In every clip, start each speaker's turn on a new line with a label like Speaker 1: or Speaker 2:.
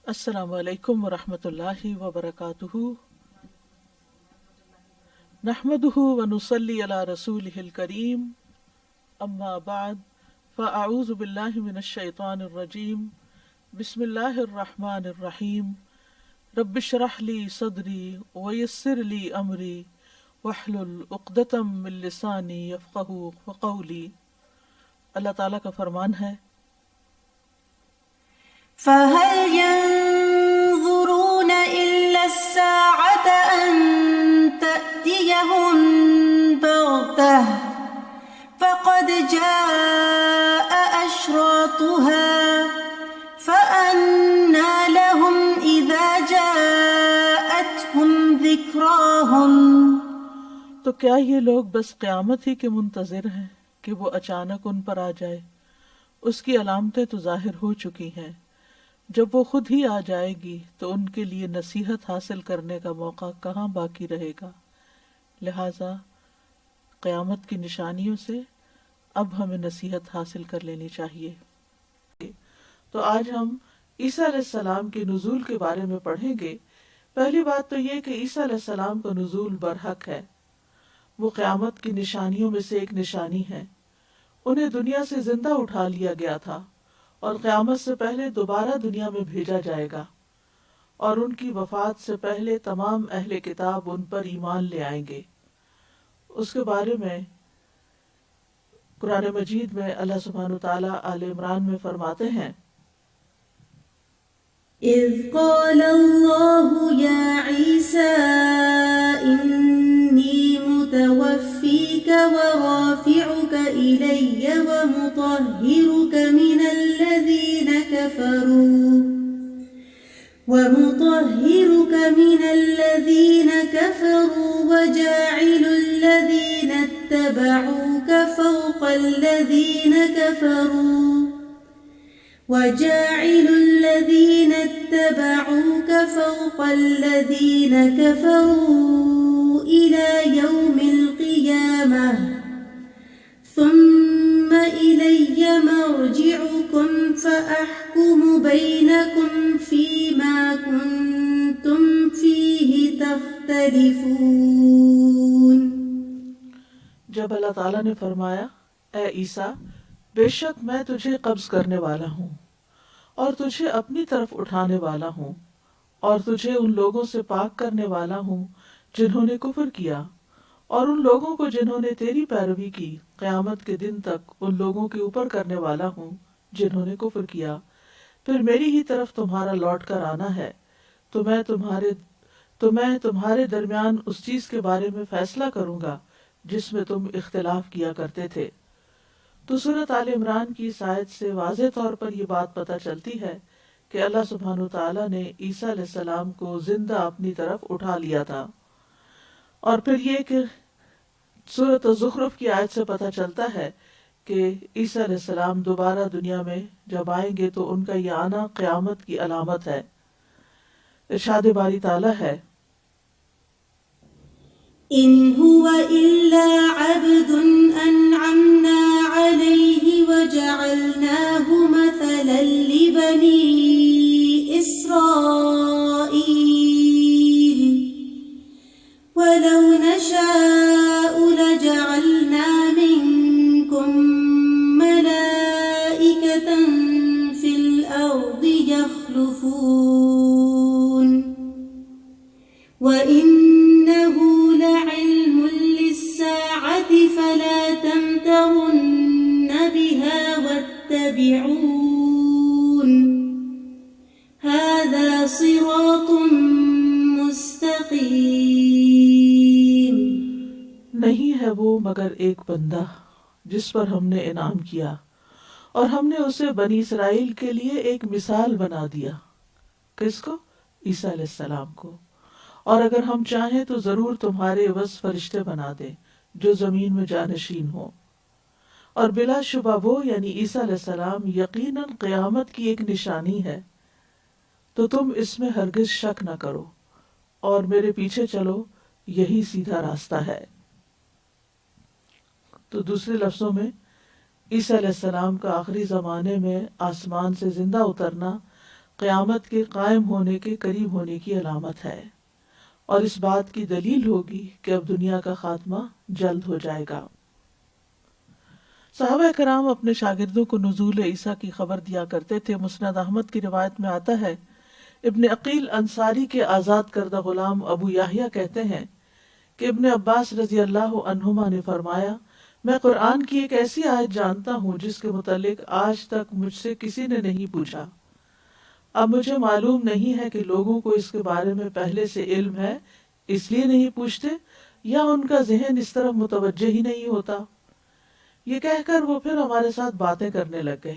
Speaker 1: السلام علیکم ورحمۃ اللہ وبرکاتہ، نحمده ونصلی علی رسولہ الکریم، اما بعد فاعوذ باللہ من الشیطان الرجیم، بسم اللہ الرحمن الرحیم، رب اشرح لی صدری ویسر لی امری واحلل عقدۃ من لسانی یفقہوا قولی۔ اللہ تعالیٰ کا فرمان ہے،
Speaker 2: فَهَلْ يَنظُرُونَ إِلَّا السَّاعَةَ أَن تَأْتِيَهُم بَغْتَةً فَقَدْ جَاءَ أَشْرَاطُهَا فَأَنَّىٰ لَهُمْ إِذَا جَاءَتْهُمْ ذِكْرَاهُمْ۔
Speaker 1: تو کیا یہ لوگ بس قیامت ہی کے منتظر ہیں کہ وہ اچانک ان پر آ جائے؟ اس کی علامتیں تو ظاہر ہو چکی ہیں، جب وہ خود ہی آ جائے گی تو ان کے لیے نصیحت حاصل کرنے کا موقع کہاں باقی رہے گا۔ لہٰذا قیامت کی نشانیوں سے اب ہمیں نصیحت حاصل کر لینی چاہیے۔ تو آج ہم عیسیٰ علیہ السلام کے نزول کے بارے میں پڑھیں گے۔ پہلی بات تو یہ کہ عیسیٰ علیہ السلام کا نزول برحق ہے، وہ قیامت کی نشانیوں میں سے ایک نشانی ہے۔ انہیں دنیا سے زندہ اٹھا لیا گیا تھا اور قیامت سے پہلے دوبارہ دنیا میں بھیجا جائے گا، اور ان کی وفات سے پہلے تمام اہل کتاب ان پر ایمان لے آئیں گے۔ اس کے بارے میں قرآن مجید میں اللہ سبحانہ وتعالیٰ آل عمران میں فرماتے ہیں،
Speaker 2: إِذْ قَالَ اللَّهُ يَا عِيسَىٰ إِنِّي مُتَوَفِّيكَ وَرَافِعُكَ إِلَيَّ وَمُطَهِّرُكَ مِنَ الَّذِينَ كَفَرُوا وَجَاعِلُ الَّذِينَ اتَّبَعُوكَ فَوْقَ الَّذِينَ كَفَرُوا إِلَى يَوْمِ الْقِيَامَةِ ثُمَّ إِلَيَّ مَرْجِعُكُمْ فَأَحْكُمُ بَيْنَكُمْ فِيمَا كُنتُمْ فِيهِ تَخْتَلِفُونَ۔
Speaker 1: جب اللہ تعالیٰ نے فرمایا، اے عیسیٰ، بے شک میں تجھے قبض کرنے والا ہوں اور تجھے اپنی طرف اٹھانے والا ہوں، اور تجھے ان لوگوں سے پاک کرنے والا ہوں جنہوں نے کفر کیا، اور ان لوگوں کو جنہوں نے تیری پیروی کی قیامت کے دن تک ان لوگوں کے اوپر کرنے والا ہوں جنہوں نے کفر کیا۔ پھر میری ہی طرف تمہارا لوٹ کر آنا ہے، تو میں تمہارے درمیان اس چیز کے بارے میں فیصلہ کروں گا جس میں تم اختلاف کیا کرتے تھے۔ تو سورۃ آل عمران کی اس آیت سے واضح طور پر یہ بات پتہ چلتی ہے کہ اللہ سبحانہ وتعالیٰ نے عیسیٰ علیہ السلام کو زندہ اپنی طرف اٹھا لیا تھا۔ اور پھر یہ کہ سورۃ الزخرف کی آیت سے پتہ چلتا ہے کہ عیسیٰ علیہ السلام دوبارہ دنیا میں جب آئیں گے تو ان کا یہ آنا قیامت کی علامت ہے۔ ارشاد باری تعالیٰ ہے،
Speaker 2: إِنْ هُوَ إِلَّا عَبْدٌ أَنْعَمْنَا عَلَيْهِ وَجَعَلْنَاهُ مَثَلًا لِبَنِي إِسْرَائِيلَ وَلَوْ نَشَاءُ لَجَعَلْنَا مِنْكُمْ مَلَائِكَةً فِي الْأَرْضِ يَخْلُفُونَ وَإِنَّهُ لَعِلْمٌ لِلسَّاعَةِ فَلَا تَمْتَرُنَّ بِهَا وَاتَّبِعُونِ هَذَا صِرَاطٌ مُسْتَقِيمٌ۔
Speaker 1: نہیں ہے وہ مگر ایک بندہ جس پر ہم نے انعام کیا، اور ہم نے اسے بنی اسرائیل کے لیے ایک مثال بنا دیا۔ کس کو؟ عیسیٰ علیہ السلام کو۔ اور اگر ہم چاہیں تو ضرور تمہارے عوض فرشتے بنا دیں جو زمین میں جانشین ہوں۔ اور بلا شبہ وہ یعنی عیسیٰ علیہ السلام یقیناً قیامت کی ایک نشانی ہے، تو تم اس میں ہرگز شک نہ کرو اور میرے پیچھے چلو، یہی سیدھا راستہ ہے۔ تو دوسرے لفظوں میں عیسیٰ علیہ السلام کا آخری زمانے میں آسمان سے زندہ اترنا قیامت کے قائم ہونے کے قریب ہونے کی علامت ہے، اور اس بات کی دلیل ہوگی کہ اب دنیا کا خاتمہ جلد ہو جائے گا۔ صحابہ کرام اپنے شاگردوں کو نزول عیسیٰ کی خبر دیا کرتے تھے۔ مسند احمد کی روایت میں آتا ہے، ابن عقیل انصاری کے آزاد کردہ غلام ابو یحییٰ کہتے ہیں کہ ابن عباس رضی اللہ عنہما نے فرمایا، میں قرآن کی ایک ایسی آیت جانتا ہوں جس کے متعلق آج تک مجھ سے کسی نے نہیں پوچھا۔ اب مجھے معلوم نہیں ہے کہ لوگوں کو اس کے بارے میں پہلے سے علم ہے اس لیے نہیں پوچھتے، یا ان کا ذہن اس طرف متوجہ ہی نہیں ہوتا۔ یہ کہہ کر وہ پھر ہمارے ساتھ باتیں کرنے لگ گئے۔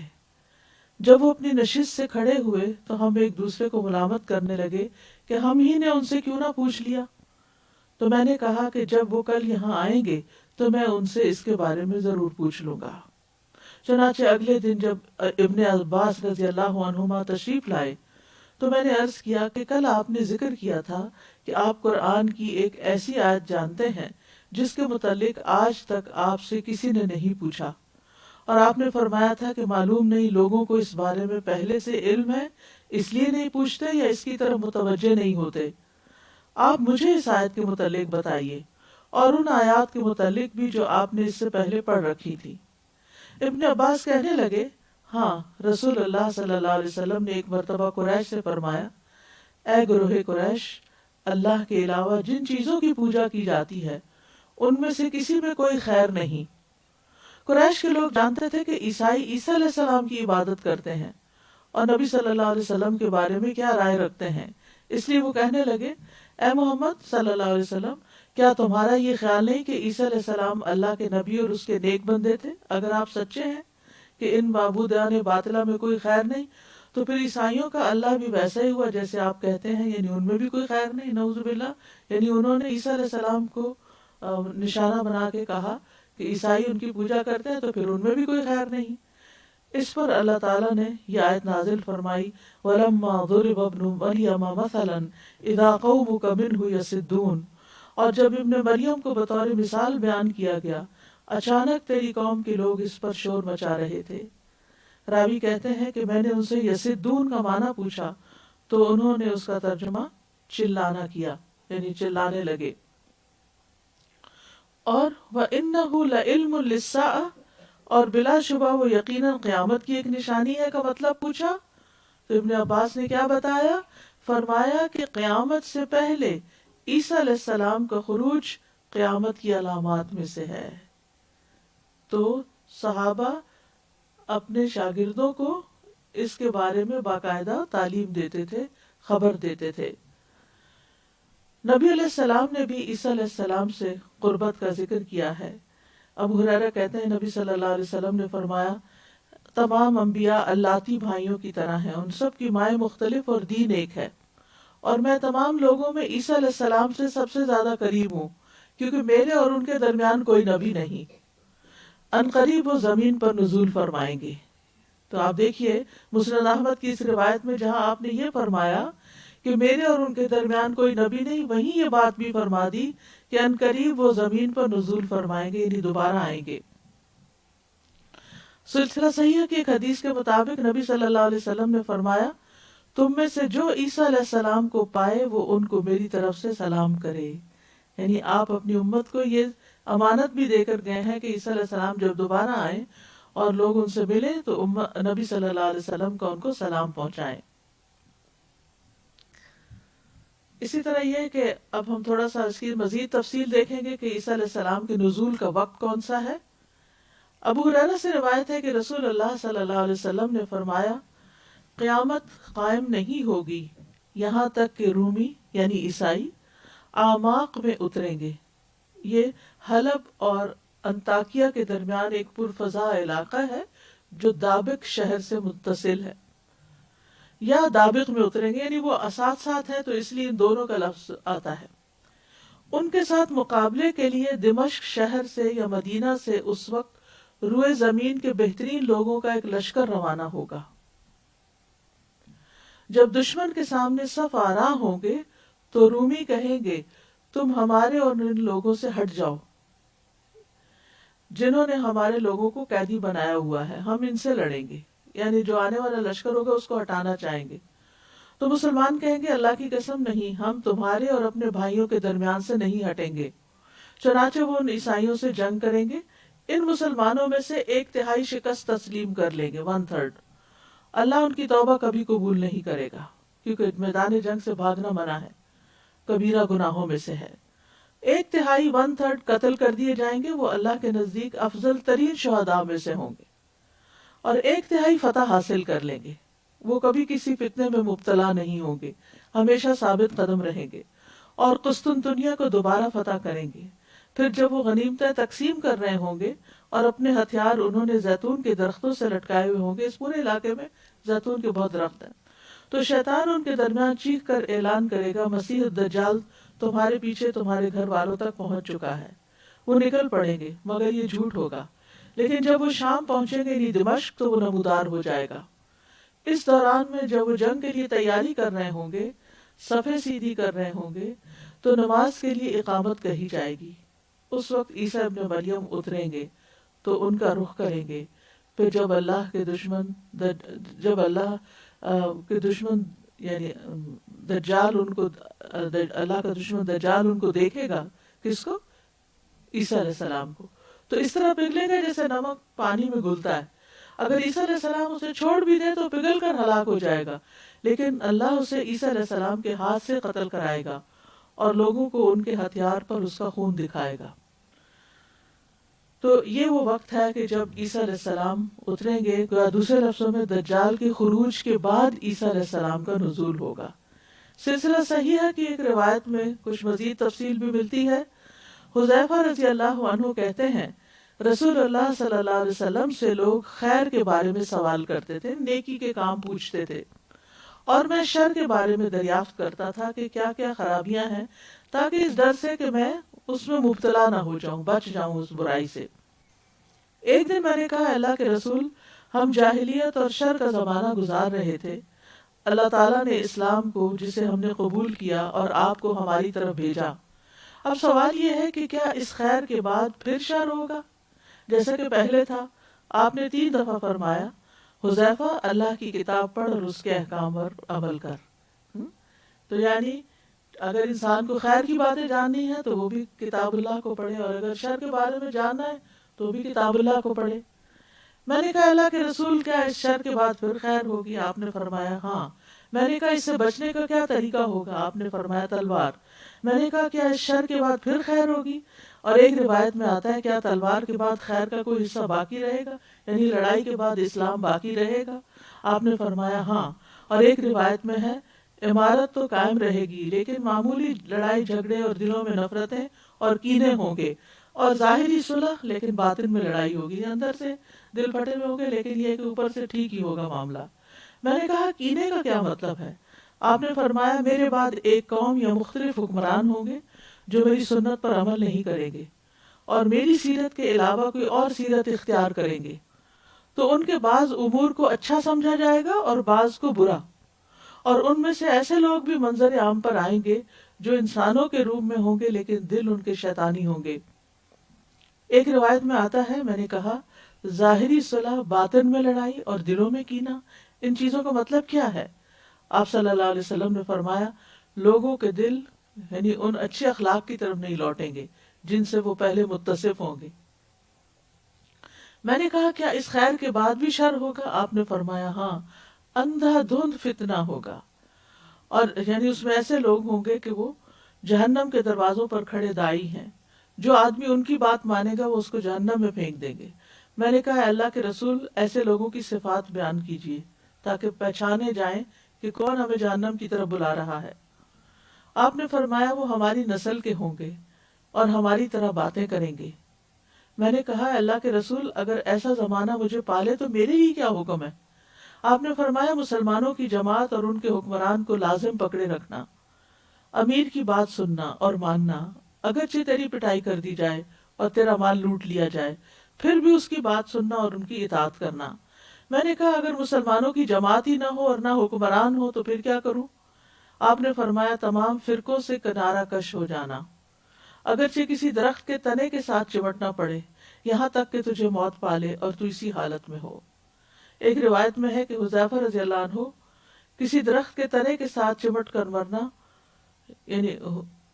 Speaker 1: جب وہ اپنی نشست سے کھڑے ہوئے تو ہم ایک دوسرے کو ملامت کرنے لگے کہ ہم ہی نے ان سے کیوں نہ پوچھ لیا۔ تو میں نے کہا کہ جب وہ کل یہاں آئیں گے تو میں ان سے اس کے بارے میں ضرور پوچھ لوں گا۔ چنانچہ اگلے دن جب ابن عباس رضی اللہ عنہما تشریف لائے تو میں نے عرض کیا کہ کل آپ نے ذکر کیا تھا کہ آپ قرآن کی ایک ایسی آیت جانتے ہیں جس کے متعلق آج تک آپ سے کسی نے نہیں پوچھا، اور آپ نے فرمایا تھا کہ معلوم نہیں لوگوں کو اس بارے میں پہلے سے علم ہے اس لیے نہیں پوچھتے یا اس کی طرف متوجہ نہیں ہوتے۔ آپ مجھے اس آیت کے متعلق بتائیے اور ان آیات کے متعلق بھی جو آپ نے اس سے پہلے پڑھ رکھی تھی۔ ابن عباس کہنے لگے، ہاں، رسول اللہ صلی اللہ علیہ وسلم نے ایک مرتبہ قریش سے فرمایا، اے گروہ قریش، اللہ کے علاوہ جن چیزوں کی پوجا کی جاتی ہے ان میں سے کسی میں کوئی خیر نہیں۔ قریش کے لوگ جانتے تھے کہ عیسائی عیسیٰ علیہ السلام کی عبادت کرتے ہیں اور نبی صلی اللہ علیہ وسلم کے بارے میں کیا رائے رکھتے ہیں، اس لیے وہ کہنے لگے، اے محمد صلی اللہ علیہ وسلم، کیا تمہارا یہ خیال نہیں کہ عیسیٰ علیہ السلام اللہ کے نبی اور اس کے نیک بندے تھے؟ اگر آپ سچے ہیں کہ ان معبودان باطلہ میں کوئی خیر نہیں تو پھر عیسائیوں کا اللہ بھی ویسا ہی ہوا جیسے آپ کہتے ہیں، یعنی ان میں بھی کوئی خیر نہیں، نعوذ باللہ۔ یعنی انہوں نے عیسیٰ علیہ السلام کو نشانہ بنا کے کہا کہ عیسائی ان کی پوجا کرتے ہیں تو پھر ان میں بھی کوئی خیر نہیں۔ اس پر اللہ تعالیٰ نے یہ آیت نازل فرمائی، وَلَمَّا ضُرِبَ ابْنُ مَرْيَمَ مَثَلًا إِذَا قَوْمُكَ مِنْهُ يَصِدُّونَ، اور جب ابن مریم کو بطور مثال بیان کیا گیا، اچانک تیری قوم کے لوگ اس پر شور مچا رہے تھے۔ راوی کہتے ہیں کہ میں نے ان سے یصدون کا معنی پوچھا تو انہوں نے اس کا ترجمہ چلانا کیا، یعنی چلانے لگے۔ اور وَإِنَّهُ لَعِلْمٌ لِلسَّاعَةِ، اور بلا شبہ وہ یقیناً قیامت کی ایک نشانی ہے کا مطلب پوچھا تو ابن عباس نے کیا بتایا؟ فرمایا کہ قیامت سے پہلے عیسیٰ علیہ السلام کا خروج قیامت کی علامات میں سے ہے۔ تو صحابہ اپنے شاگردوں کو اس کے بارے میں باقاعدہ تعلیم دیتے تھے، خبر دیتے تھے۔ نبی علیہ السلام نے بھی عیسیٰ علیہ السلام سے قربت کا ذکر کیا ہے۔ ابو ہریرہ کہتے ہیں نبی صلی اللہ علیہ وسلم نے فرمایا، تمام انبیاء اللاتی بھائیوں کی طرح ہیں، ان سب کی مائیں مختلف اور دین ایک ہے، اور میں تمام لوگوں میں عیسیٰ علیہ السلام سے سب سے زیادہ قریب ہوں، کیونکہ میرے اور ان کے درمیان کوئی نبی نہیں۔ ان قریب وہ زمین پر نزول فرمائیں گے۔ تو آپ دیکھیے مسند احمد کی اس روایت میں جہاں آپ نے یہ فرمایا کہ میرے اور ان کے درمیان کوئی نبی نہیں، وہیں یہ بات بھی فرما دی کہ ان قریب وہ زمین پر نزول فرمائیں گے، یعنی دوبارہ آئیں گے۔ سلسلہ صحیح کی ایک حدیث کے مطابق نبی صلی اللہ علیہ وسلم نے فرمایا، تم میں سے جو عیسیٰ علیہ السلام کو پائے وہ ان کو میری طرف سے سلام کرے۔ یعنی آپ اپنی امت کو یہ امانت بھی دے کر گئے ہیں کہ عیسیٰ علیہ السلام جب دوبارہ آئیں اور لوگ ان سے ملیں تو نبی صلی اللہ علیہ وسلم کا ان کو سلام پہنچائیں۔ اسی طرح یہ ہے کہ اب ہم تھوڑا سا اس کی مزید تفصیل دیکھیں گے کہ عیسیٰ علیہ السلام کے نزول کا وقت کون سا ہے۔ ابو ہریرہ سے روایت ہے کہ رسول اللہ صلی اللہ علیہ وسلم نے فرمایا، قیامت قائم نہیں ہوگی یہاں تک کہ رومی یعنی عیسائی اعماق میں اتریں گے۔ یہ حلب اور انطاکیہ کے درمیان ایک پرفضا علاقہ ہے جو دابق شہر سے متصل ہے، یا دابق میں اتریں گے، یعنی وہ ساتھ ساتھ ہے تو اس لیے ان دونوں کا لفظ آتا ہے۔ ان کے ساتھ مقابلے کے لیے دمشق شہر سے یا مدینہ سے اس وقت روئے زمین کے بہترین لوگوں کا ایک لشکر روانہ ہوگا۔ جب دشمن کے سامنے صف آراں ہوں گے تو رومی کہیں گے، تم ہمارے اور ان لوگوں سے ہٹ جاؤ جنہوں نے ہمارے لوگوں کو قیدی بنایا ہوا ہے، ہم ان سے لڑیں گے، یعنی جو آنے والا لشکر ہوگا اس کو ہٹانا چاہیں گے۔ تو مسلمان کہیں گے اللہ کی قسم نہیں، ہم تمہارے اور اپنے بھائیوں کے درمیان سے نہیں ہٹیں گے۔ چنانچہ وہ ان عیسائیوں سے جنگ کریں گے، ان مسلمانوں میں سے 1/3 شکست تسلیم کر لیں گے، 1/3۔ اللہ ان کی توبہ کبھی قبول نہیں کرے گا، کیونکہ میدان جنگ سے بھاگنا منع ہے، کبیرہ گناہوں میں سے ہے۔ 1/3 1/3 قتل کر دیے جائیں گے، وہ اللہ کے نزدیک افضل ترین شہداء میں سے ہوں گے، اور 1/3 فتح حاصل کر لیں گے، وہ کبھی کسی فتنے میں مبتلا نہیں ہوں گے، ہمیشہ ثابت قدم رہیں گے، اور قسطنطنیہ کو دوبارہ فتح کریں گے۔ پھر جب وہ غنیمتیں تقسیم کر رہے ہوں گے اور اپنے ہتھیار انہوں نے زیتون کے درختوں سے لٹکائے ہوئے ہوں گے، اس پورے علاقے میں زیتون کے بہت درخت ہیں، تو شیطان ان کے درمیان چیخ کر اعلان کرے گا، مسیح الدجال تمہارے پیچھے تمہارے گھر والوں تک پہنچ چکا ہے۔ وہ نکل پڑیں گے مگر یہ جھوٹ ہوگا، لیکن جب وہ شام پہنچیں گے یعنی دمشق تو وہ نمودار ہو جائے گا۔ اس دوران میں جب وہ جنگ کے لیے تیاری کر رہے ہوں گے، صفیں سیدھی کر رہے ہوں گے، تو نماز کے لیے اقامت کہی جائے گی۔ اس وقت عیسیٰ ابن مریم اتریں گے تو ان کا رخ کریں گے۔ پھر جب اللہ کے دشمن یعنی دجال ان کو، اللہ کا دشمن دجال ان کو دیکھے گا، کس کو؟ عیسیٰ علیہ السلام کو، تو اس طرح پگھلے گا جیسے نمک پانی میں گھلتا ہے۔ اگر عیسیٰ علیہ السلام اسے چھوڑ بھی دے تو پگھل کر ہلاک ہو جائے گا، لیکن اللہ اسے عیسیٰ علیہ السلام کے ہاتھ سے قتل کرائے گا اور لوگوں کو ان کے ہتھیار پر اس کا خون دکھائے گا۔ تو یہ وہ وقت ہے کہ جب عیسیٰ علیہ السلام اتریں گے، یا دوسرے لفظوں میں دجال کے خروج کے بعد عیسیٰ علیہ السلام کا نزول ہوگا۔ سلسلہ صحیح ہے کہ ایک روایت میں کچھ مزید تفصیل بھی ملتی ہے۔ حذیفہ رضی اللہ عنہ کہتے ہیں رسول اللہ صلی اللہ علیہ وسلم سے لوگ خیر کے بارے میں سوال کرتے تھے، نیکی کے کام پوچھتے تھے، اور میں شر کے بارے میں دریافت کرتا تھا کہ کیا کیا خرابیاں ہیں، تاکہ اس ڈر سے کہ میں اس میں مبتلا نہ ہو جاؤں، بچ جاؤں اس برائی سے۔ ایک دن میں نے کہا اللہ کے رسول، ہم جاہلیت اور شر کا زمانہ گزار رہے تھے، اللہ تعالیٰ نے اسلام کو جسے ہم نے قبول کیا اور آپ کو ہماری طرف بھیجا، اب سوال یہ ہے کہ کیا اس خیر کے بعد پھر شر ہوگا جیسا کہ پہلے تھا؟ آپ نے 3 دفعہ فرمایا، حذیفہ اللہ کی کتاب پڑھ اور اس کے احکام پر عمل کر۔ تو یعنی اگر انسان کو خیر کی باتیں جاننی ہے تو وہ بھی کتاب اللہ کو پڑھے، اور اگر شر کے بارے میں جاننا ہے تو بھی کتاب اللہ کو پڑھے۔ میں نے کہا اللہ کے رسول، کیا اس شر کے بعد پھر خیر ہوگی؟ آپ نے فرمایا ہاں۔ میں نے کہا اس سے بچنے کا کیا طریقہ ہوگا؟ آپ نے فرمایا تلوار۔ میں نے کہا کیا اس شر کے بعد پھر خیر ہوگی؟ اور ایک روایت میں آتا ہے کیا تلوار کے بعد خیر کا کوئی حصہ باقی رہے گا، یعنی لڑائی کے بعد اسلام باقی رہے گا؟ آپ نے فرمایا ہاں۔ اور ایک روایت میں ہے عمارت تو قائم رہے گی لیکن معمولی لڑائی جھگڑے اور دلوں میں نفرتیں اور کینے ہوں گے، اور ظاہری صلح لیکن باطن میں لڑائی ہوگی، اندر سے دل پھٹے ہوئے ہوں گے لیکن یہ کہ اوپر سے ٹھیک ہی ہوگا معاملہ۔ میں نے کہا کینے کا کیا مطلب ہے؟ آپ نے فرمایا میرے بعد ایک قوم یا مختلف حکمران ہوں گے جو میری سنت پر عمل نہیں کریں گے اور میری سیرت کے علاوہ کوئی اور سیرت اختیار کریں گے، تو ان کے بعض امور کو اچھا سمجھا جائے گا اور بعض کو برا، اور ان میں سے ایسے لوگ بھی منظر عام پر آئیں گے جو انسانوں کے روپ میں ہوں گے لیکن دل ان کے شیطانی ہوں گے۔ ایک روایت میں آتا ہے میں نے کہا ظاہری صلح، باطن میں لڑائی اور دلوں میں کینہ، ان چیزوں کا مطلب کیا ہے؟ آپ صلی اللہ علیہ وسلم نے فرمایا لوگوں کے دل یعنی ان اچھے اخلاق کی طرف نہیں لوٹیں گے جن سے وہ پہلے متصف ہوں گے۔ میں نے کہا کیا اس خیر کے بعد بھی شر ہوگا؟ آپ نے فرمایا ہاں، اندھا دھند فتنہ ہوگا، اور یعنی اس میں ایسے لوگ ہوں گے کہ وہ جہنم کے دروازوں پر کھڑے داعی ہیں، جو آدمی ان کی بات مانے گا وہ اس کو جہنم میں پھینک دیں گے۔ میں نے کہا اللہ کے رسول ایسے لوگوں کی صفات بیان کیجیے تاکہ پہچانے جائیں کہ کون ہمیں جہنم کی طرف بلا رہا ہے۔ آپ نے فرمایا وہ ہماری نسل کے ہوں گے اور ہماری طرح باتیں کریں گے۔ میں نے کہا اللہ کے رسول اگر ایسا زمانہ مجھے پالے تو میرے لیے کیا حکم ہے؟ آپ نے فرمایا مسلمانوں کی جماعت اور ان کے حکمران کو لازم پکڑے رکھنا، امیر کی بات سننا اور ماننا، اگرچہ تیری پٹائی کر دی جائے اور تیرا مال لوٹ لیا جائے پھر بھی اس کی بات سننا اور ان کی اطاعت کرنا۔ میں نے کہا اگر مسلمانوں کی جماعت ہی نہ ہو اور نہ حکمران ہو تو پھر کیا کروں؟ آپ نے فرمایا تمام فرقوں سے کنارہ کش ہو جانا، اگرچہ کسی درخت کے تنے کے ساتھ چمٹنا پڑے یہاں تک کہ تجھے موت پالے اور تو اسی حالت میں ہو۔ ایک روایت میں ہے کہ حذیفہ رضی اللہ عنہ کسی درخت کے تنے کے ساتھ چمٹ کر مرنا، یعنی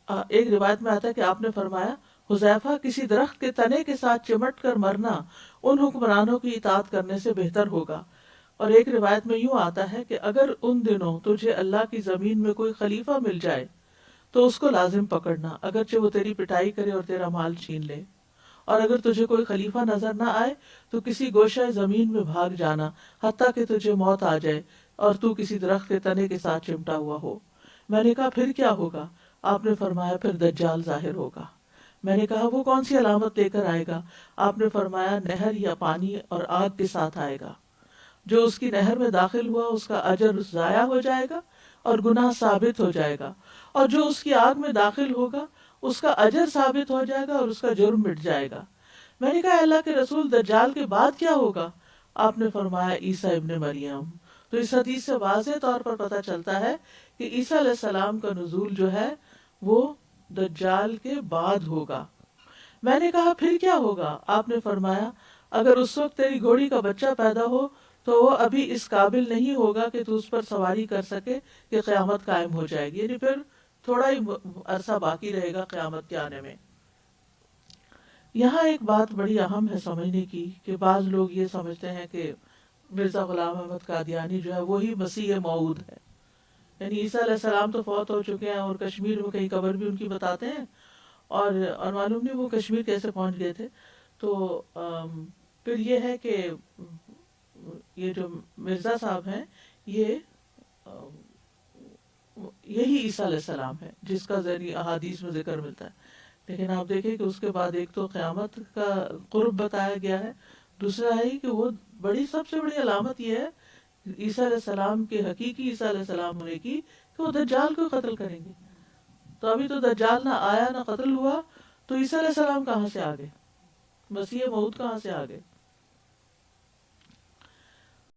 Speaker 1: ایک روایت میں آتا ہے کہ آپ نے فرمایا حذیفہ کسی درخت کے تنے کے ساتھ چمٹ کر مرنا ان حکمرانوں کی اطاعت کرنے سے بہتر ہوگا۔ اور ایک روایت میں یوں آتا ہے کہ اگر ان دنوں تجھے اللہ کی زمین میں کوئی خلیفہ مل جائے تو اس کو لازم پکڑنا، اگرچہ وہ تیری پٹائی کرے اور تیرا مال چھین لے، اور اگر تجھے کوئی خلیفہ نظر نہ آئے تو کسی گوشہ زمین میں بھاگ جانا حتیٰ کہ تجھے موت آ جائے اور تو کسی درخت کے تنے کے ساتھ چمٹا ہوا ہو۔ میں نے کہا پھر کیا ہوگا؟ آپ نے فرمایا پھر دجال ظاہر ہوگا۔ میں نے کہا وہ کون سی علامت لے کر آئے گا؟ آپ نے فرمایا نہر یا پانی اور آگ کے ساتھ آئے گا، جو اس کی نہر میں داخل ہوا اس کا اجر ضائع ہو جائے گا اور گناہ ثابت ہو جائے گا، اور جو اس کی آگ میں داخل ہوگا اس کا اجر ثابت ہو جائے گا اور اس کا جرم مٹ جائے گا۔ میں نے کہا اللہ کے رسول دجال کے بعد کیا ہوگا؟ آپ نے فرمایا عیسیٰ ابن مریم۔ تو اس حدیث سے واضح طور پر پتہ چلتا ہے کہ عیسیٰ علیہ السلام کا نزول جو ہے وہ دجال کے بعد ہوگا۔ میں نے کہا پھر کیا ہوگا؟ آپ نے فرمایا اگر اس وقت تیری گھوڑی کا بچہ پیدا ہو تو وہ ابھی اس قابل نہیں ہوگا کہ تو اس پر سواری کر سکے کہ قیامت قائم ہو جائے گی، یعنی پھر تھوڑا ہی عرصہ باقی رہے گا قیامت کے آنے میں۔ یہاں ایک بات بڑی اہم ہے سمجھنے کی کہ بعض لوگ یہ سمجھتے ہیں کہ مرزا غلام احمد قادیانی جو ہے وہی مسیح موعود ہے، یعنی عیسیٰ علیہ السلام تو فوت ہو چکے ہیں اور کشمیر میں کہیں قبر بھی ان کی بتاتے ہیں، اور معلوم نہیں وہ کشمیر کیسے پہنچ گئے تھے۔ تو پھر یہ ہے کہ یہ جو مرزا صاحب ہیں یہی عیسیٰ علیہ السلام ہے جس کا ذریعی احادیث میں ذکر ملتا ہے، لیکن آپ دیکھیں کہ اس کے بعد ایک تو قیامت کا قرب بتایا گیا ہے، دوسرا ہے کہ وہ سب سے بڑی علامت یہ ہے عیسیٰ علیہ السلام کے حقیقی عیسیٰ علیہ السلام ہونے کی کہ وہ دجال کو قتل کریں گے۔ تو ابھی تو دجال نہ آیا نہ قتل ہوا، تو عیسیٰ علیہ السلام کہاں سے آ گئے؟ مسیح موعود کہاں سے آ گئے؟